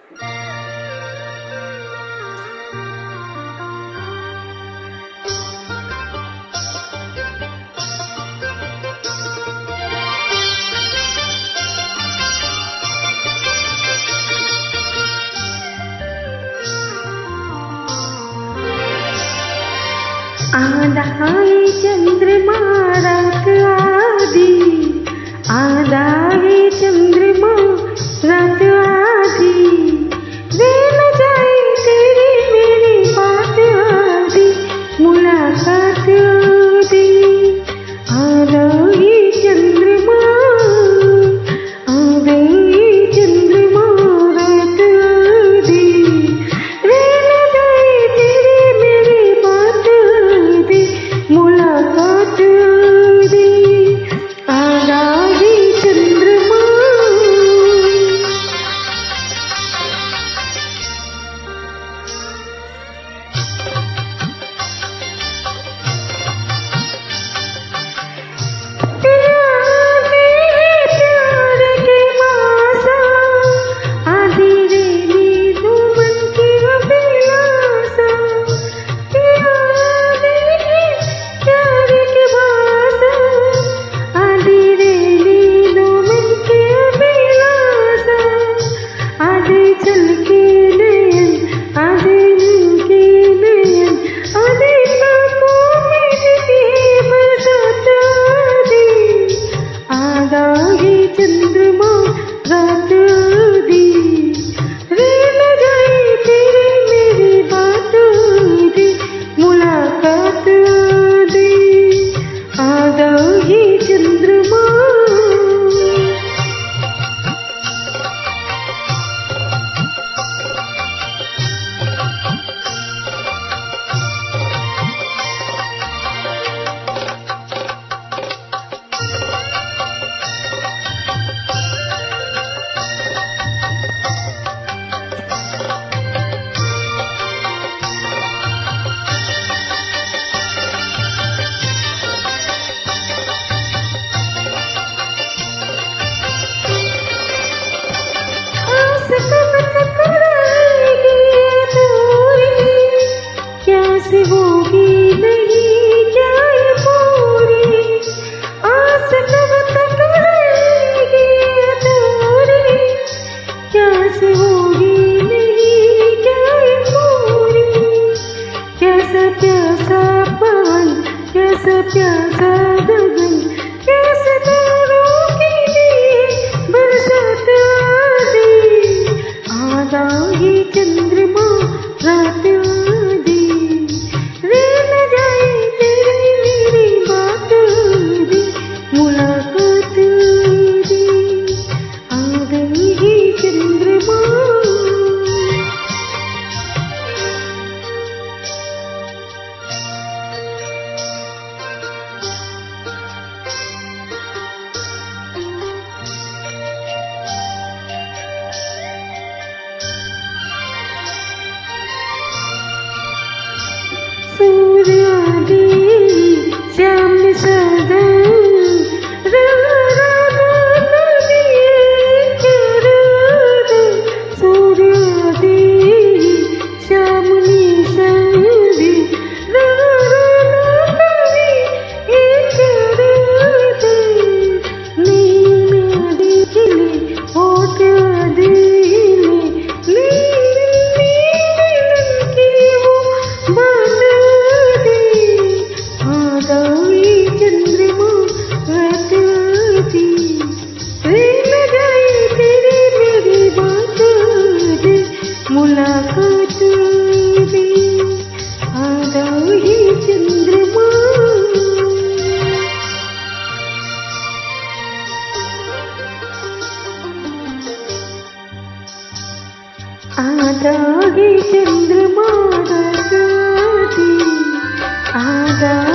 आधा है चंद्रमा रात आधी, आधा है चंद्रमा रात आधी, वे न जाए तेरी मेरी बात आधी, मुलाकात आधी। आधा है चंद्रमा, आधा है चंद्रमा रात आधी, वे न जाए तेरी मेरी बात आधी, मुलाकात आधी। आधा है चंद्रमा। चंद्रमा रात आधी, रे न जाए तेरी मेरी बात आधी, मुलाकात आधी। आधा ही चंद्रमा। कैसे होगी नहीं जाए पूरी, आस कब तक रहेगी अधूरी, कैसे होगी नहीं जाए पूरी। कैसा प्यासा पवन, कैसा प्यासा गगन, कैसे तारों के लिए बरसात आधी। आधा ही चंद्रमा रात आधी, रे न जाए तेरी मेरी बात आधी, मुलाकात आधी। आधा ही चंद्रमा। सूर्यादि श्याम सदा राधा कभी राधा, सूर्यादि श्याम निशादी राधा कभी एक राधा। नीम आदि खिले होठ आदि में, नीम की वो बात चंद्रमा रात आधी, रे न जाए तेरी मेरी बात आधी, मुलाकात आधी। आधा ही चंद्रमा। आधा ही चंद्रमा रात आधी, आधा